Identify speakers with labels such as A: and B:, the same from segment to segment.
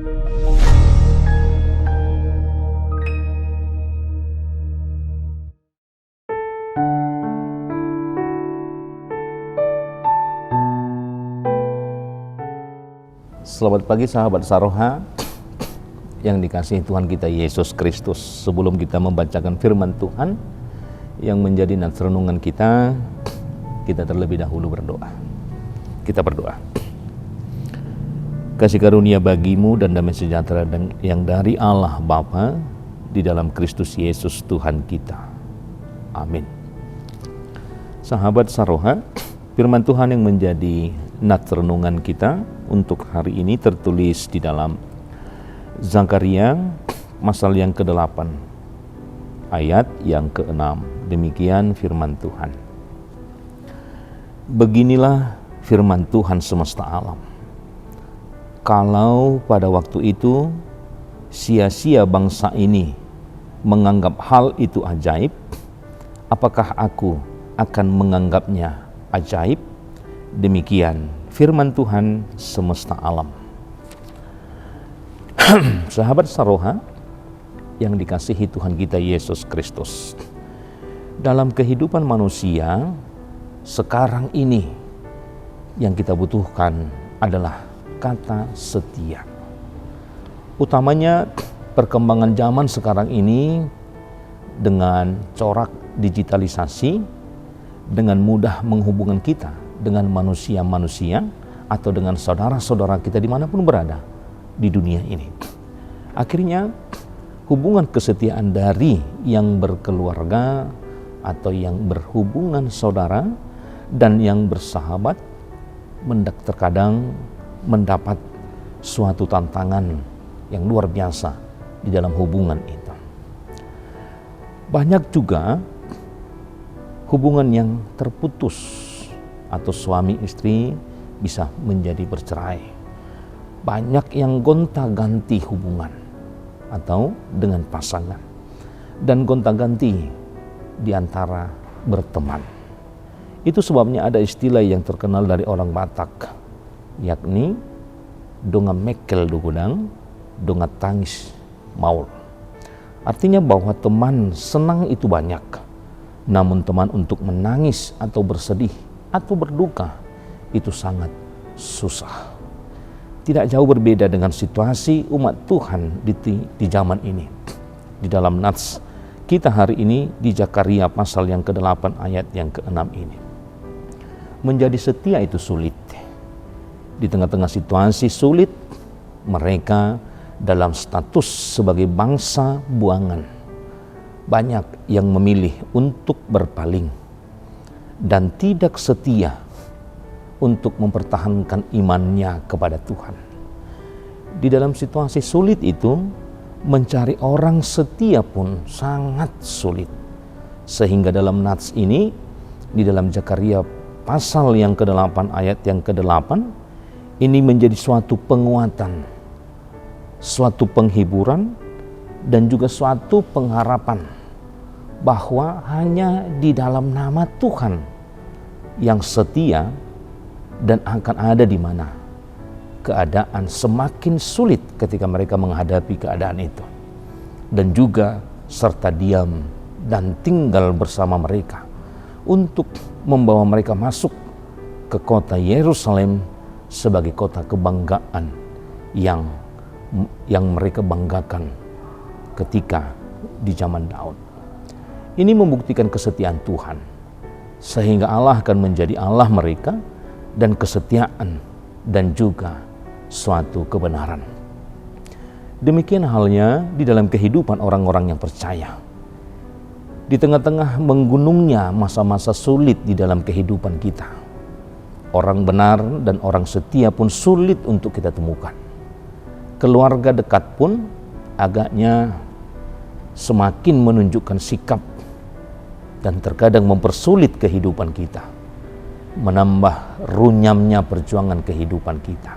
A: Selamat pagi sahabat Saroha yang dikasihi Tuhan kita Yesus Kristus. Sebelum kita membacakan firman Tuhan yang menjadi nats renungan kita terlebih dahulu berdoa. Kita berdoa. Kasih karunia bagimu dan damai sejahtera yang dari Allah Bapa di dalam Kristus Yesus Tuhan kita. Amin. Sahabat Saroha, firman Tuhan yang menjadi nats renungan kita untuk hari ini tertulis di dalam Zakaria pasal yang ke-8 ayat yang ke-6. Demikian firman Tuhan. Beginilah firman Tuhan semesta alam. Kalau pada waktu itu sia-sia bangsa ini menganggap hal itu ajaib, apakah aku akan menganggapnya ajaib? Demikian firman Tuhan semesta alam. Sahabat Saroha yang dikasihi Tuhan kita Yesus Kristus, dalam kehidupan manusia sekarang ini yang kita butuhkan adalah kata setia. Utamanya perkembangan zaman sekarang ini dengan corak digitalisasi, dengan mudah menghubungkan kita dengan manusia-manusia atau dengan saudara-saudara kita dimanapun berada di dunia ini. Akhirnya hubungan kesetiaan dari yang berkeluarga atau yang berhubungan saudara dan yang bersahabat terkadang mendapat suatu tantangan yang luar biasa di dalam hubungan itu. Banyak juga hubungan yang terputus atau suami istri bisa menjadi bercerai. Banyak yang gonta-ganti hubungan atau dengan pasangan dan gonta-ganti di antara berteman. Itu sebabnya ada istilah yang terkenal dari orang Batak, yakni donga mekel dugudang, donga tangis maul. Artinya bahwa teman senang itu banyak, namun teman untuk menangis atau bersedih atau berduka itu sangat susah. Tidak jauh berbeda dengan situasi umat Tuhan di zaman ini. Di dalam nats kita hari ini di Zakaria pasal yang ke-8 ayat yang ke-6 ini. Menjadi setia itu sulit. Di tengah-tengah situasi sulit, mereka dalam status sebagai bangsa buangan. Banyak yang memilih untuk berpaling dan tidak setia untuk mempertahankan imannya kepada Tuhan. Di dalam situasi sulit itu, mencari orang setia pun sangat sulit. Sehingga dalam nats ini, di dalam Zakaria pasal yang ke-8 ayat yang ke-8, ini menjadi suatu penguatan, suatu penghiburan, dan juga suatu pengharapan bahwa hanya di dalam nama Tuhan yang setia dan akan ada di mana keadaan semakin sulit ketika mereka menghadapi keadaan itu, dan juga serta diam dan tinggal bersama mereka untuk membawa mereka masuk ke kota Yerusalem sebagai kota kebanggaan yang mereka banggakan ketika di zaman Daud. Ini membuktikan kesetiaan Tuhan, sehingga Allah akan menjadi Allah mereka dan kesetiaan dan juga suatu kebenaran. Demikian halnya di dalam kehidupan orang-orang yang percaya. Di tengah-tengah menggunungnya masa-masa sulit di dalam kehidupan kita, orang benar dan orang setia pun sulit untuk kita temukan. Keluarga dekat pun agaknya semakin menunjukkan sikap dan terkadang mempersulit kehidupan kita, menambah runyamnya perjuangan kehidupan kita.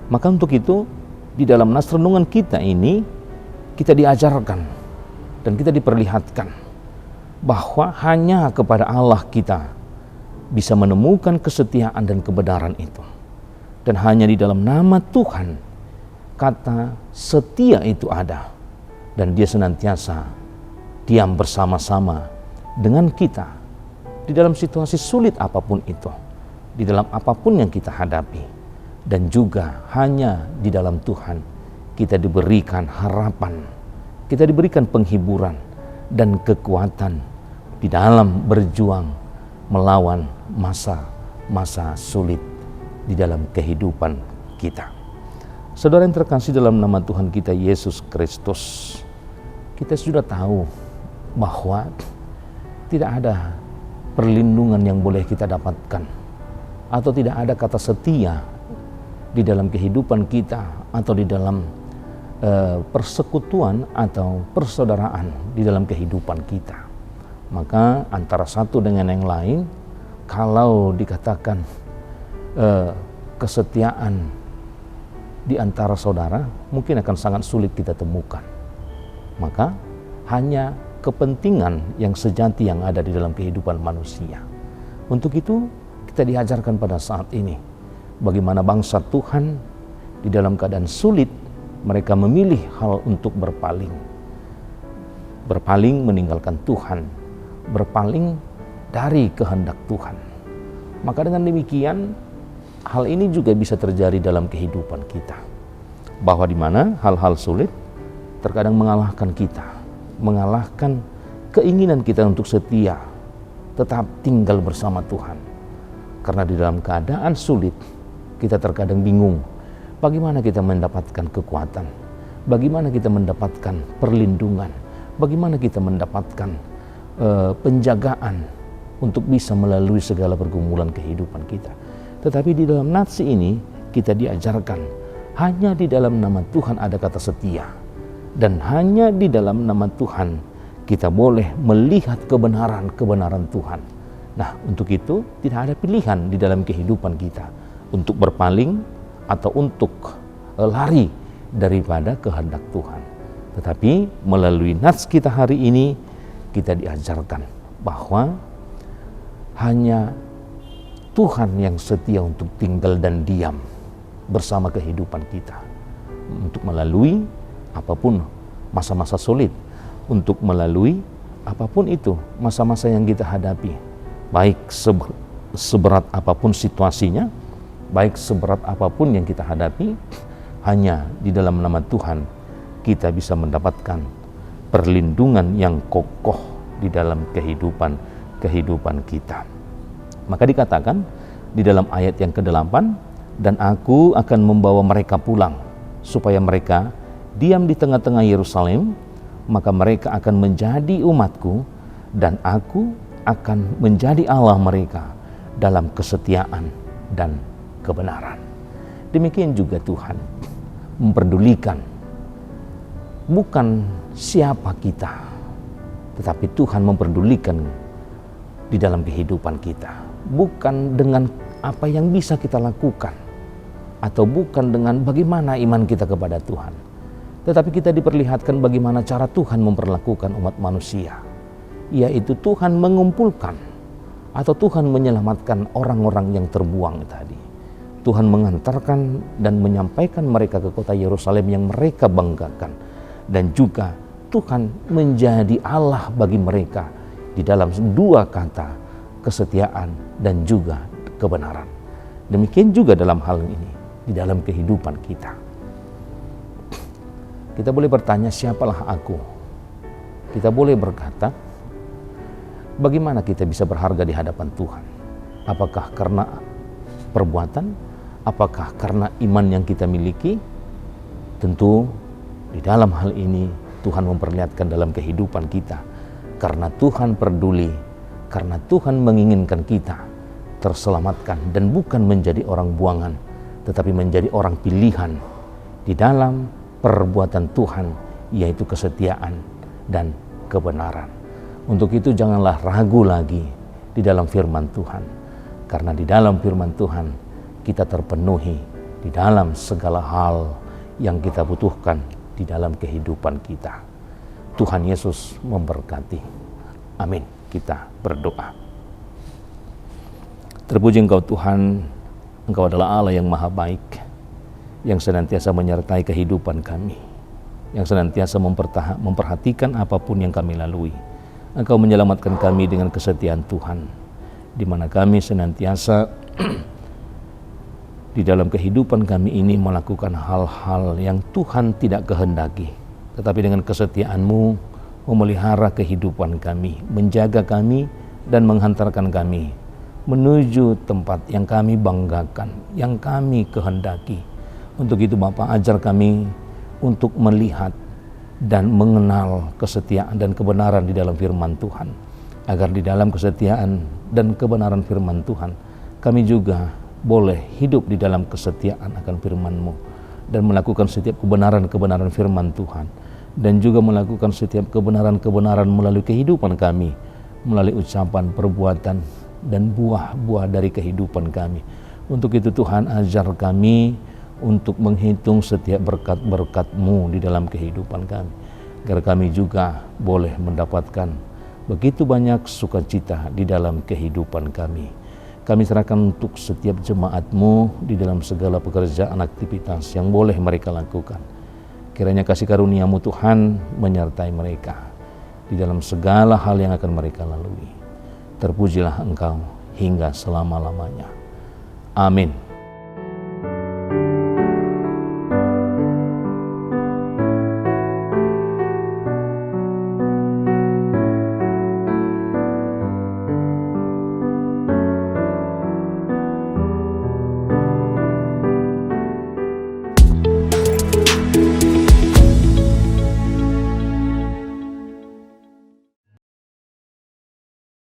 A: Maka untuk itu, di dalam nats renungan kita ini, kita diajarkan dan kita diperlihatkan bahwa hanya kepada Allah kita bisa menemukan kesetiaan dan kebenaran itu. Dan hanya di dalam nama Tuhan kata setia itu ada, dan dia senantiasa diam bersama-sama dengan kita di dalam situasi sulit apapun itu, di dalam apapun yang kita hadapi. Dan juga hanya di dalam Tuhan kita diberikan harapan, kita diberikan penghiburan dan kekuatan di dalam berjuang melawan masa-masa sulit di dalam kehidupan kita. Saudara yang terkasih dalam nama Tuhan kita Yesus Kristus, kita sudah tahu bahwa tidak ada perlindungan yang boleh kita dapatkan, atau tidak ada kata setia di dalam kehidupan kita, atau di dalam persekutuan atau persaudaraan di dalam kehidupan kita. Maka antara satu dengan yang lain, kalau dikatakan kesetiaan di antara saudara, mungkin akan sangat sulit kita temukan. Maka hanya kepentingan yang sejati yang ada di dalam kehidupan manusia. Untuk itu kita diajarkan pada saat ini bagaimana bangsa Tuhan di dalam keadaan sulit, mereka memilih hal untuk berpaling meninggalkan Tuhan, berpaling dari kehendak Tuhan. Maka dengan demikian, hal ini juga bisa terjadi dalam kehidupan kita, bahwa di mana hal-hal sulit terkadang mengalahkan kita, mengalahkan keinginan kita untuk setia tetap tinggal bersama Tuhan. Karena di dalam keadaan sulit, kita terkadang bingung bagaimana kita mendapatkan kekuatan, bagaimana kita mendapatkan perlindungan, bagaimana kita mendapatkan penjagaan untuk bisa melalui segala pergumulan kehidupan kita. Tetapi di dalam nats ini kita diajarkan hanya di dalam nama Tuhan ada kata setia, dan hanya di dalam nama Tuhan kita boleh melihat kebenaran Tuhan. Nah, untuk itu tidak ada pilihan di dalam kehidupan kita untuk berpaling atau untuk lari daripada kehendak Tuhan. Tetapi melalui nats kita hari ini, kita diajarkan bahwa hanya Tuhan yang setia untuk tinggal dan diam bersama kehidupan kita, untuk melalui apapun masa-masa sulit, untuk melalui apapun itu masa-masa yang kita hadapi, baik seberat apapun situasinya, baik seberat apapun yang kita hadapi, hanya di dalam nama Tuhan kita bisa mendapatkan perlindungan yang kokoh di dalam kehidupan kita. Maka dikatakan di dalam ayat yang ke-8, dan aku akan membawa mereka pulang supaya mereka diam di tengah-tengah Yerusalem, maka mereka akan menjadi umatku dan aku akan menjadi Allah mereka dalam kesetiaan dan kebenaran. Demikian juga Tuhan memperdulikan bukan siapa kita, tetapi Tuhan memperdulikan di dalam kehidupan kita, bukan dengan apa yang bisa kita lakukan, atau bukan dengan bagaimana iman kita kepada Tuhan, tetapi kita diperlihatkan bagaimana cara Tuhan memperlakukan umat manusia, yaitu Tuhan mengumpulkan atau Tuhan menyelamatkan orang-orang yang terbuang tadi. Tuhan mengantarkan dan menyampaikan mereka ke kota Yerusalem yang mereka banggakan, dan juga Tuhan menjadi Allah bagi mereka di dalam dua kata, kesetiaan dan juga kebenaran. Demikian juga dalam hal ini, di dalam kehidupan kita. Kita boleh bertanya, siapalah aku? Kita boleh berkata, bagaimana kita bisa berharga di hadapan Tuhan? Apakah karena perbuatan? Apakah karena iman yang kita miliki? Tentu di dalam hal ini Tuhan memperlihatkan dalam kehidupan kita, karena Tuhan peduli, karena Tuhan menginginkan kita terselamatkan dan bukan menjadi orang buangan, tetapi menjadi orang pilihan di dalam perbuatan Tuhan, yaitu kesetiaan dan kebenaran. Untuk itu janganlah ragu lagi di dalam firman Tuhan, karena di dalam firman Tuhan kita terpenuhi di dalam segala hal yang kita butuhkan di dalam kehidupan kita. Tuhan Yesus memberkati. Amin. Kita berdoa. Terpuji Engkau Tuhan, Engkau adalah Allah yang maha baik, yang senantiasa menyertai kehidupan kami, yang senantiasa memperhatikan apapun yang kami lalui. Engkau menyelamatkan kami dengan kesetiaan Tuhan, di mana kami senantiasa di dalam kehidupan kami ini melakukan hal-hal yang Tuhan tidak kehendaki, tetapi dengan kesetiaan-Mu memelihara kehidupan kami, menjaga kami, dan menghantarkan kami menuju tempat yang kami banggakan, yang kami kehendaki. Untuk itu Bapa, ajar kami untuk melihat dan mengenal kesetiaan dan kebenaran di dalam firman Tuhan, agar di dalam kesetiaan dan kebenaran firman Tuhan kami juga boleh hidup di dalam kesetiaan akan firman-Mu dan melakukan setiap kebenaran-kebenaran firman Tuhan, dan juga melakukan setiap kebenaran-kebenaran melalui kehidupan kami, melalui ucapan, perbuatan, dan buah-buah dari kehidupan kami. Untuk itu Tuhan, ajar kami untuk menghitung setiap berkat-berkat-Mu di dalam kehidupan kami, agar kami juga boleh mendapatkan begitu banyak sukacita di dalam kehidupan kami. Kami serahkan untuk setiap jemaat-Mu di dalam segala pekerjaan aktivitas yang boleh mereka lakukan. Kiranya kasih karunia-Mu Tuhan menyertai mereka di dalam segala hal yang akan mereka lalui. Terpujilah Engkau hingga selama-lamanya. Amin.